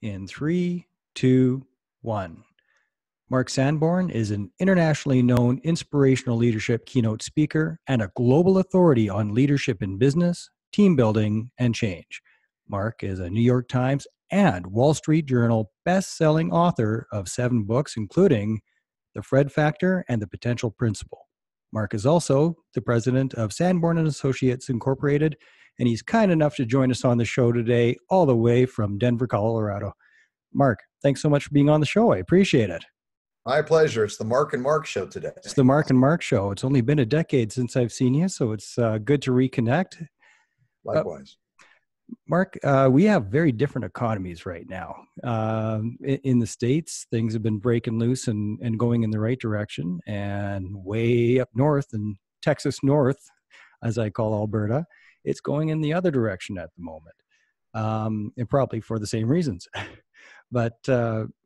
In three, two, one. Mark Sanborn is an internationally known inspirational leadership keynote speaker and a global authority on leadership in business, team building, and change. Mark is a New York Times and Wall Street Journal best-selling author of 7 books, including The Fred Factor and The Potential Principle. Mark is also the president of Sanborn and Associates Incorporated, and he's kind enough to join us on the show today, all the way from Denver, Colorado. Mark, thanks so much for being on the show. I appreciate it. My pleasure. It's the Mark and Mark show today. It's the Mark and Mark show. It's only been a decade since I've seen you, so it's good to reconnect. Likewise. Mark, we have very different economies right now. In the States, things have been breaking loose and going in the right direction. And way up north in Texas North, as I call Alberta, it's going in the other direction at the moment, and probably for the same reasons. But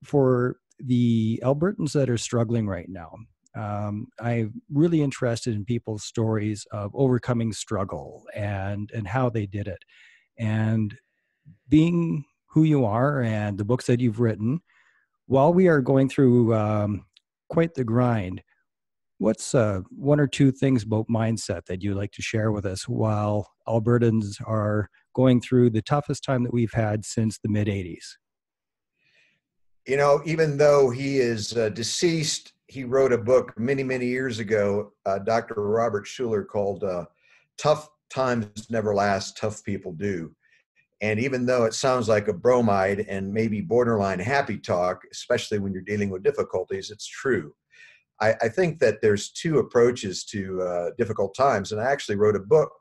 for the Albertans that are struggling right now, I'm really interested in people's stories of overcoming struggle and how they did it. And being who you are and the books that you've written, while we are going through quite the grind, what's one or two things about mindset that you'd like to share with us while Albertans are going through the toughest time that we've had since the mid-'80s? You know, even though he is deceased, he wrote a book many, many years ago, Dr. Robert Schuller, called Tough Times Never Last, Tough People Do. And even though it sounds like a bromide and maybe borderline happy talk, especially when you're dealing with difficulties, it's true. I think that there's 2 approaches to difficult times. And I actually wrote a book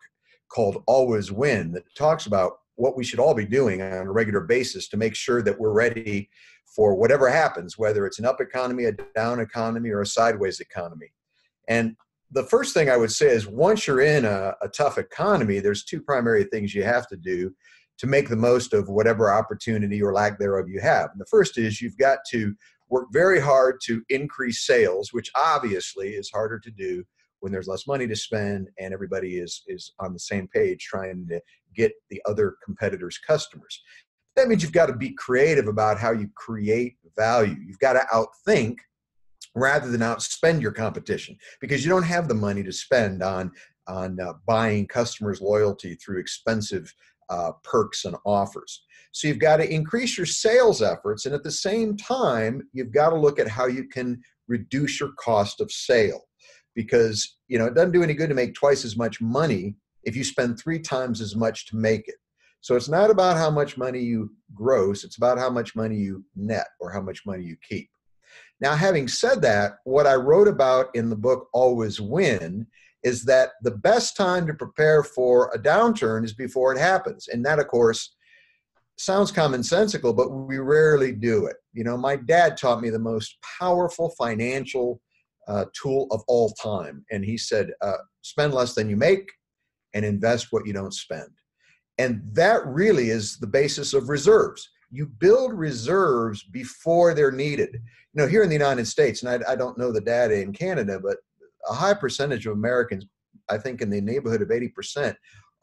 called Always Win that talks about what we should all be doing on a regular basis to make sure that we're ready for whatever happens, whether it's an up economy, a down economy, or a sideways economy. And the first thing I would say is once you're in a tough economy, there's 2 primary things you have to do to make the most of whatever opportunity or lack thereof you have. And the first is you've got to work very hard to increase sales, which obviously is harder to do when there's less money to spend and everybody is on the same page trying to get the other competitors' customers. That means you've got to be creative about how you create value. You've got to outthink rather than outspend your competition, because you don't have the money to spend on buying customers' loyalty through expensive perks and offers. So you've got to increase your sales efforts, and at the same time, you've got to look at how you can reduce your cost of sale, because it doesn't do any good to make twice as much money if you spend 3 times as much to make it. So it's not about how much money you gross, it's about how much money you net or how much money you keep. Now, having said that, what I wrote about in the book Always Win is that the best time to prepare for a downturn is before it happens. And that, of course, sounds commonsensical, but we rarely do it. My dad taught me the most powerful financial tool of all time. And he said, spend less than you make and invest what you don't spend. And that really is the basis of reserves. You build reserves before they're needed. Here in the United States, and I don't know the data in Canada, but a high percentage of Americans, I think in the neighborhood of 80%,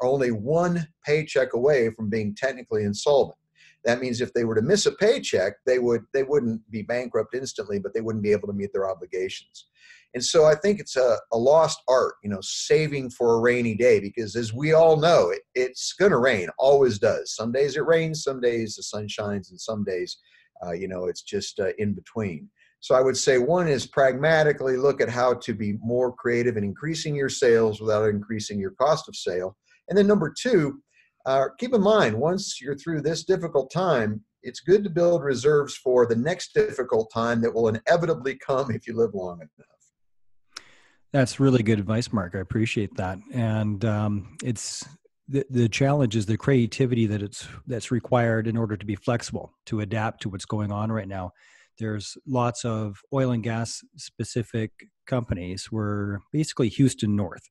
are only 1 paycheck away from being technically insolvent. That means if they were to miss a paycheck, they wouldn't be bankrupt instantly, but they wouldn't be able to meet their obligations. And so I think it's a lost art, saving for a rainy day, because as we all know, it's going to rain, always does. Some days it rains, some days the sun shines, and some days, it's just in between. So I would say one is pragmatically look at how to be more creative in increasing your sales without increasing your cost of sale. And then number 2, keep in mind, once you're through this difficult time, it's good to build reserves for the next difficult time that will inevitably come if you live long enough. That's really good advice, Mark. I appreciate that. And it's the challenge is the creativity that's required in order to be flexible, to adapt to what's going on right now. There's lots of oil and gas specific companies. We're basically Houston North.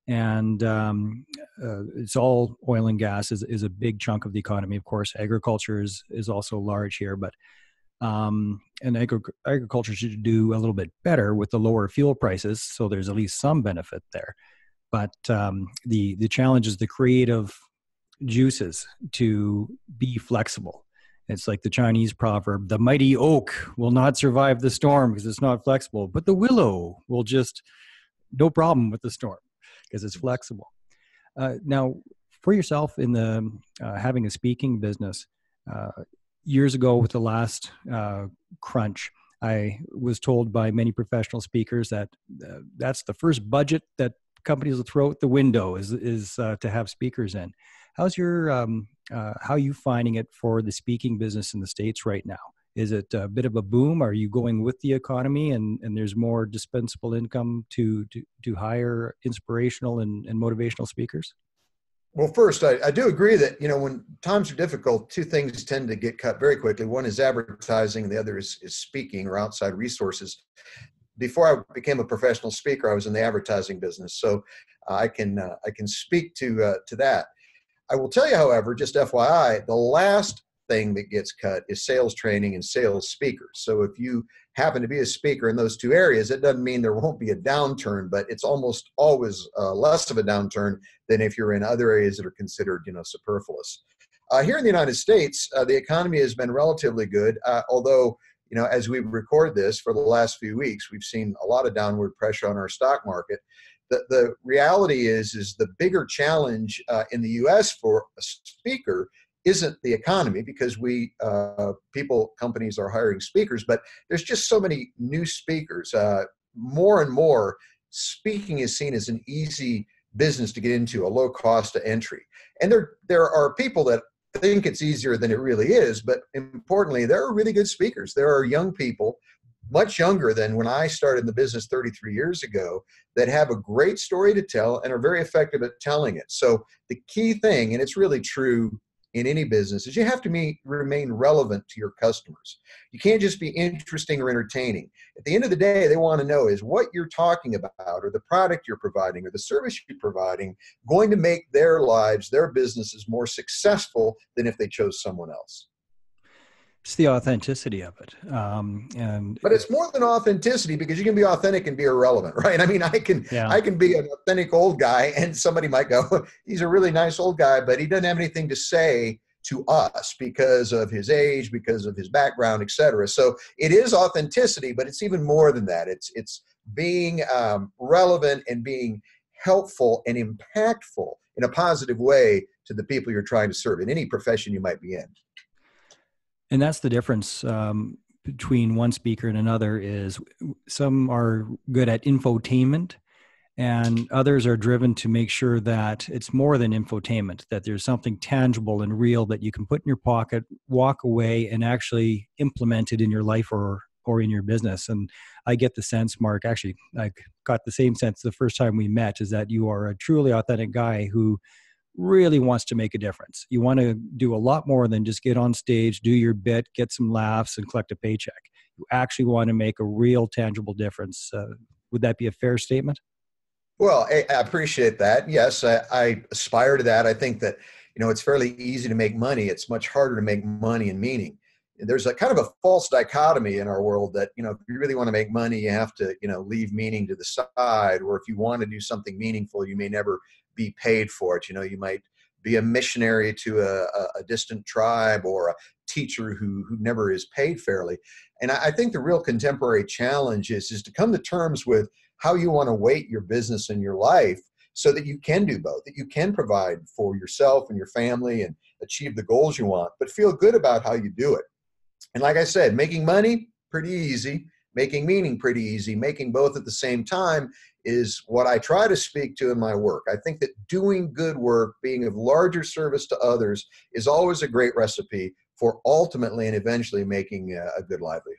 And it's all oil and gas is a big chunk of the economy. Of course, agriculture is also large here, but and agriculture should do a little bit better with the lower fuel prices. So there's at least some benefit there. But the challenge is the creative juices to be flexible. It's like the Chinese proverb, the mighty oak will not survive the storm because it's not flexible, but the willow will just, no problem with the storm because it's flexible. Now, for yourself in the having a speaking business, uh, years ago with the last crunch, I was told by many professional speakers that that's the first budget that companies will throw out the window is to have speakers in. How's your how are you finding it for the speaking business in the States right now? Is it a bit of a boom? Are you going with the economy and there's more dispensable income to hire inspirational and motivational speakers? Well, first, I do agree that, when times are difficult, two things tend to get cut very quickly. One is advertising, and the other is speaking or outside resources. Before I became a professional speaker, I was in the advertising business, so I can speak to that. I will tell you, however, just FYI, the last thing that gets cut is sales training and sales speakers. So if you happen to be a speaker in those two areas, it doesn't mean there won't be a downturn, but it's almost always less of a downturn than if you're in other areas that are considered, superfluous. Here in the United States, the economy has been relatively good, although, as we record this for the last few weeks, we've seen a lot of downward pressure on our stock market. The reality is the bigger challenge in the U.S. for a speaker isn't the economy, because companies are hiring speakers, but there's just so many new speakers. More and more, speaking is seen as an easy business to get into, a low cost to entry. And there are people that think it's easier than it really is, but importantly, there are really good speakers. There are young people, much younger than when I started in the business 33 years ago, that have a great story to tell and are very effective at telling it. So the key thing, and it's really true in any business, is you have to remain relevant to your customers. You can't just be interesting or entertaining. At the end of the day, they want to know, is what you're talking about or the product you're providing or the service you're providing going to make their lives, their businesses more successful than if they chose someone else? It's the authenticity of it. But it's more than authenticity, because you can be authentic and be irrelevant, right? I mean, I can be an authentic old guy and somebody might go, he's a really nice old guy, but he doesn't have anything to say to us because of his age, because of his background, et cetera. So it is authenticity, but it's even more than that. It's being relevant and being helpful and impactful in a positive way to the people you're trying to serve in any profession you might be in. And that's the difference between one speaker and another. Is some are good at infotainment and others are driven to make sure that it's more than infotainment, that there's something tangible and real that you can put in your pocket, walk away, and actually implement it in your life or in your business. And I get the sense, Mark, actually, I got the same sense the first time we met, is that you are a truly authentic guy who really wants to make a difference. You want to do a lot more than just get on stage, do your bit, get some laughs, and collect a paycheck. You actually want to make a real tangible difference. Would that be a fair statement? Well, I appreciate that. Yes, I aspire to that. I think that, it's fairly easy to make money. It's much harder to make money and meaning. There's a kind of a false dichotomy in our world that, if you really want to make money, you have to, leave meaning to the side. Or if you want to do something meaningful, you may never be paid for it. You might be a missionary to a distant tribe, or a teacher who never is paid fairly. And I think the real contemporary challenge is to come to terms with how you want to weight your business and your life so that you can do both, that you can provide for yourself and your family and achieve the goals you want, but feel good about how you do it. And like I said, making money, pretty easy. Making meaning, pretty easy. Making both at the same time is what I try to speak to in my work. I think that doing good work, being of larger service to others, is always a great recipe for ultimately and eventually making a good livelihood.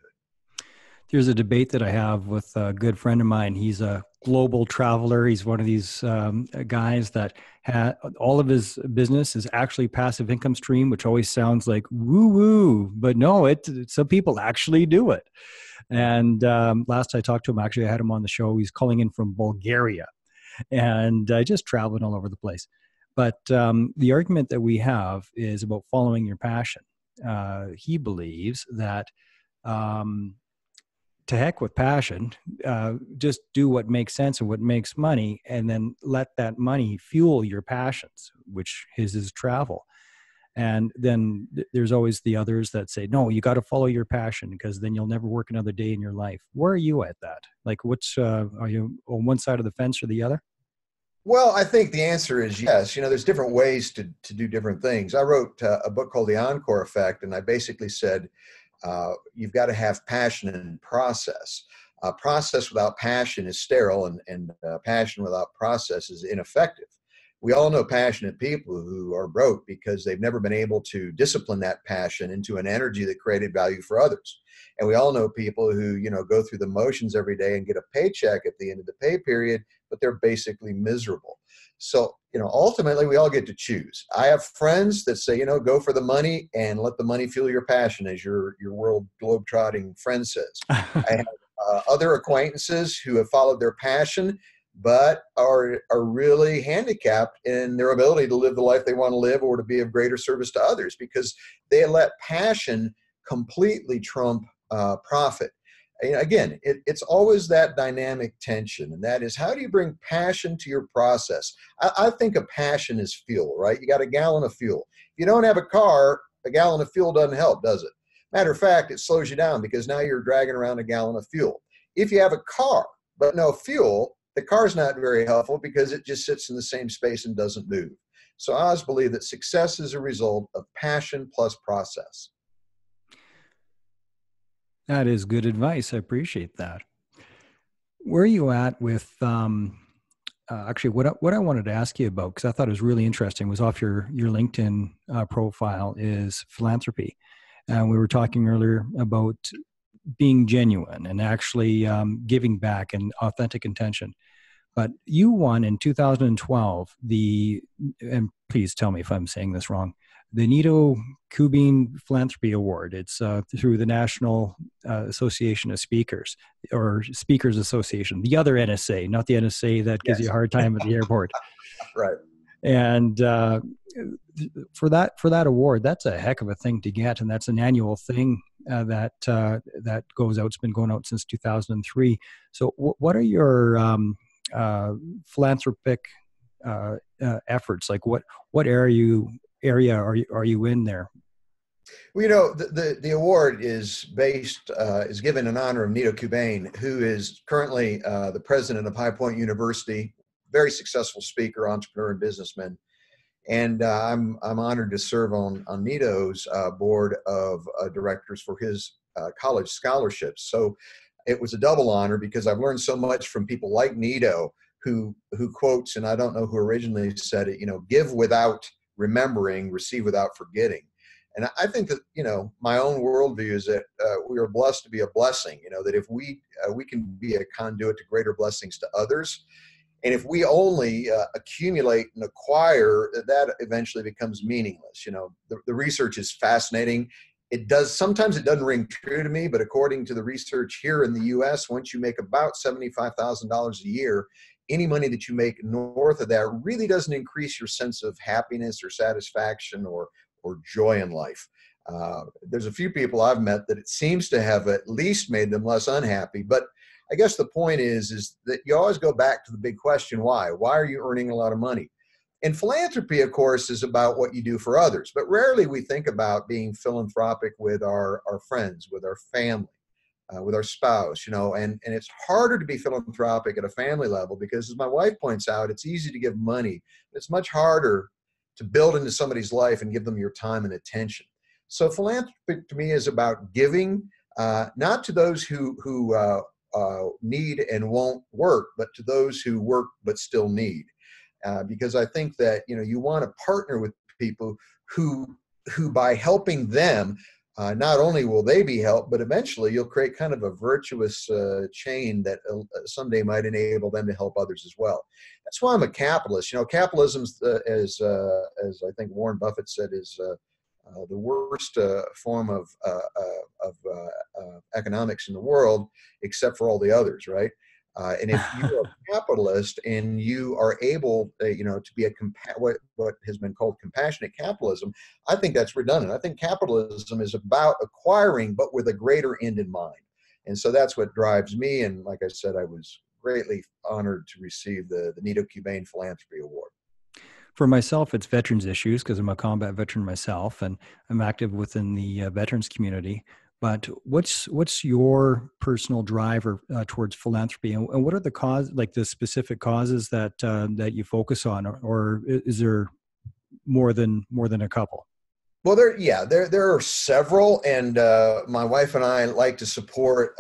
There's a debate that I have with a good friend of mine. He's a global traveler. He's one of these guys that all of his business is actually passive income stream, which always sounds like woo woo, but no, some people actually do it. And last I talked to him, actually, I had him on the show. He's calling in from Bulgaria, and just traveling all over the place. But the argument that we have is about following your passion. He believes that to heck with passion, just do what makes sense and what makes money, and then let that money fuel your passions, which is travel. And then there's always the others that say, no, you got to follow your passion because then you'll never work another day in your life. Where are you at that? Like, are you on one side of the fence or the other? Well, I think the answer is yes. There's different ways to do different things. I wrote a book called The Encore Effect, and I basically said, you've got to have passion and process. Process without passion is sterile, and passion without process is ineffective. We all know passionate people who are broke because they've never been able to discipline that passion into an energy that created value for others. And we all know people who, go through the motions every day and get a paycheck at the end of the pay period, but they're basically miserable. So, ultimately we all get to choose. I have friends that say, go for the money and let the money fuel your passion, as your world globe-trotting friend says. I have other acquaintances who have followed their passion, but are really handicapped in their ability to live the life they want to live or to be of greater service to others because they let passion completely trump profit. Again, it's always that dynamic tension, and that is, how do you bring passion to your process? I think of passion as fuel, right? You got a gallon of fuel. If you don't have a car, a gallon of fuel doesn't help, does it? Matter of fact, it slows you down because now you're dragging around a gallon of fuel. If you have a car but no fuel, the car's not very helpful because it just sits in the same space and doesn't move. So I always believe that success is a result of passion plus process. That is good advice. I appreciate that. Where are you at with actually what I wanted to ask you about, because I thought it was really interesting, was off your LinkedIn profile, is philanthropy. And we were talking earlier about being genuine and actually giving back and authentic intention. But you won in 2012 and please tell me if I'm saying this wrong, the Nito Kubin Philanthropy Award. It's through the National Association of Speakers, or Speakers Association, the other NSA, not the NSA that gives you a hard time at the airport. Right. And for that award, that's a heck of a thing to get, and that's an annual thing that goes out. It's been going out since 2003. So, what are your philanthropic efforts? Like, what area are you in there? Well, the award is given in honor of Nito Kubin, who is currently the president of High Point University, very successful speaker, entrepreneur, and businessman. And I'm honored to serve on Nito's board of directors for his college scholarships. So it was a double honor because I've learned so much from people like Nito, who quotes, and I don't know who originally said it, give without remembering, receive without forgetting. And I think that, my own worldview is that we are blessed to be a blessing, that if we can be a conduit to greater blessings to others. And if we only accumulate and acquire, that eventually becomes meaningless. The research is fascinating. Sometimes it doesn't ring true to me, but according to the research here in the US, once you make about $75,000 a year, any money that you make north of that really doesn't increase your sense of happiness or satisfaction or joy in life. There's a few people I've met that it seems to have at least made them less unhappy. But I guess the point is that you always go back to the big question, why? Why are you earning a lot of money? And philanthropy, of course, is about what you do for others. But rarely we think about being philanthropic with our friends, with our family, with our spouse, and it's harder to be philanthropic at a family level because, as my wife points out, it's easy to give money. It's much harder to build into somebody's life and give them your time and attention. So philanthropy to me is about giving, not to those who need and won't work, but to those who work but still need. Because I think that you want to partner with people who by helping them, not only will they be helped, but eventually you'll create kind of a virtuous chain that someday might enable them to help others as well. That's why I'm a capitalist. Capitalism, as I think Warren Buffett said, is the worst form of economics in the world, except for all the others, right? And if you're a capitalist and you are able, to be what has been called compassionate capitalism, I think that's redundant. I think capitalism is about acquiring, but with a greater end in mind. And so that's what drives me. And like I said, I was greatly honored to receive the Nito Kubin Philanthropy Award. For myself, it's veterans issues because I'm a combat veteran myself, and I'm active within the veterans community. But what's your personal driver towards philanthropy, and what are the like the specific causes that you focus on, or is there more than a couple? Well, there are several, and my wife and I like to support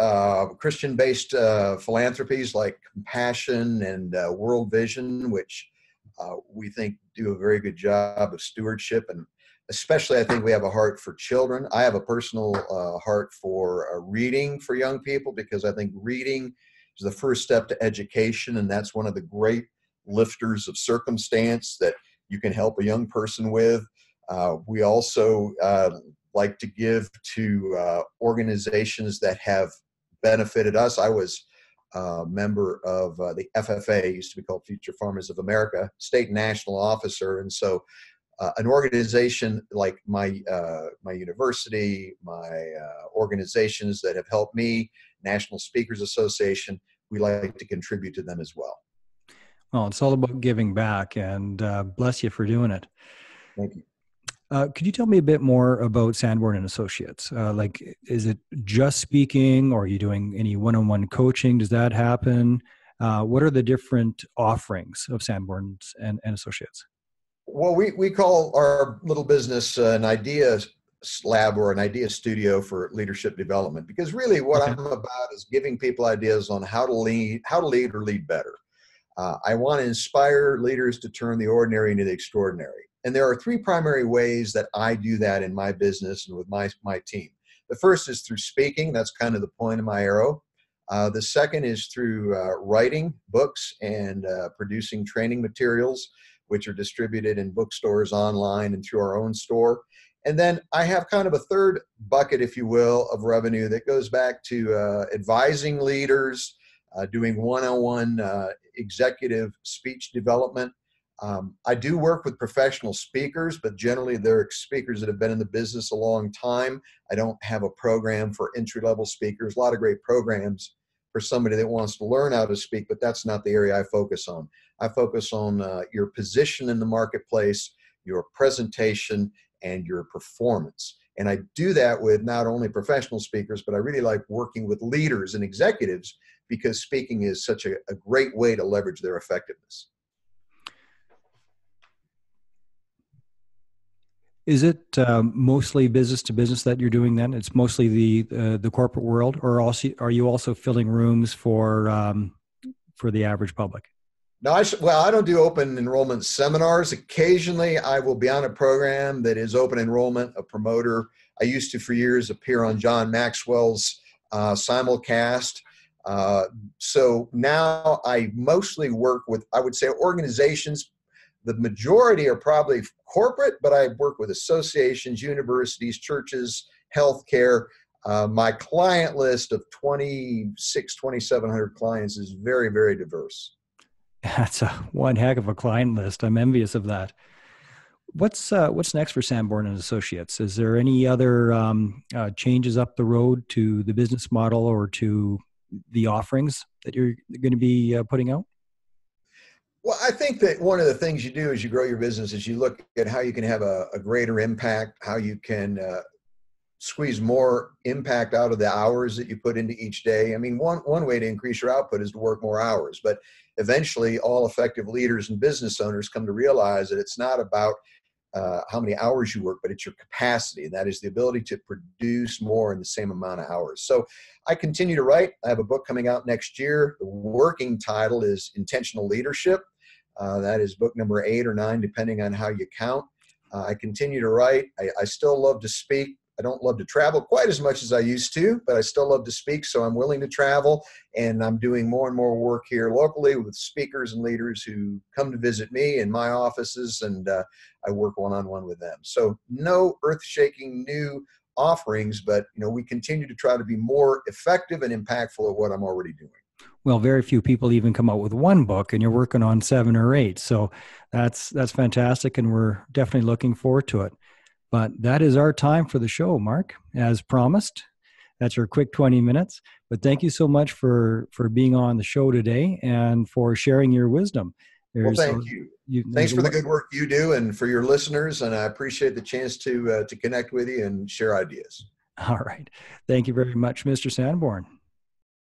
Christian-based philanthropies like Compassion and World Vision, which we think do a very good job of stewardship, and especially I think we have a heart for children. I have a personal heart for reading for young people because I think reading is the first step to education, and that's one of the great lifters of circumstance that you can help a young person with. We also like to give to organizations that have benefited us. I was a member of the FFA, used to be called Future Farmers of America, state and national officer. And so an organization like my university, my organizations that have helped me, National Speakers Association, we like to contribute to them as well. Well, it's all about giving back, and bless you for doing it. Thank you. Could you tell me a bit more about Sanborn and Associates? Like, is it just speaking, or are you doing any one-on-one coaching? Does that happen? What are the different offerings of Sanborn and Associates? Well, we call our little business an idea lab or an idea studio for leadership development, because really what I'm about is giving people ideas on how to lead or lead better. I want to inspire leaders to turn the ordinary into the extraordinary. And there are three primary ways that I do that in my business and with my team. The first is through speaking. That's kind of the point of my arrow. The second is through writing books and producing training materials, which are distributed in bookstores, online, and through our own store. And then I have kind of a third bucket, if you will, of revenue that goes back to advising leaders, doing one-on-one executive speech development. I do work with professional speakers, but generally they're speakers that have been in the business a long time. I don't have a program for entry-level speakers. A lot of great programs for somebody that wants to learn how to speak, but that's not the area I focus on. I focus on your position in the marketplace, your presentation, and your performance. And I do that with not only professional speakers, but I really like working with leaders and executives because speaking is such a great way to leverage their effectiveness. Is it mostly business to business that you're doing then? It's mostly the corporate world, or also are you also filling rooms for the average public? No, I don't do open enrollment seminars. Occasionally, I will be on a program that is open enrollment, a promoter. I used to, for years, appear on John Maxwell's simulcast. So now I mostly work with, I would say, organizations. The majority are probably corporate, but I work with associations, universities, churches, healthcare. My client list of 2,700 clients is very, very diverse. That's one heck of a client list. I'm envious of that. What's next for Sanborn and Associates? Is there any other changes up the road to the business model or to the offerings that you're going to be putting out? Well, I think that one of the things you do as you grow your business is you look at how you can have a greater impact, how you can squeeze more impact out of the hours that you put into each day. I mean, one way to increase your output is to work more hours, but eventually all effective leaders and business owners come to realize that it's not about how many hours you work, but it's your capacity. And that is the ability to produce more in the same amount of hours. So I continue to write. I have a book coming out next year. The working title is Intentional Leadership. That is book number 8 or 9, depending on how you count. I continue to write. I still love to speak. I don't love to travel quite as much as I used to, but I still love to speak, so I'm willing to travel. And I'm doing more and more work here locally with speakers and leaders who come to visit me in my offices, and I work one-on-one with them. So no earth-shaking new offerings, but we continue to try to be more effective and impactful at what I'm already doing. Well, very few people even come out with one book, and you're working on 7 or 8. So that's fantastic, and we're definitely looking forward to it. But that is our time for the show, Mark, as promised. That's our quick 20 minutes. But thank you so much for being on the show today and for sharing your wisdom. Well, There's thank you. Thanks there's a for the lot. good work you do and for your listeners. And I appreciate the chance to connect with you and share ideas. All right. Thank you very much, Mr. Sanborn.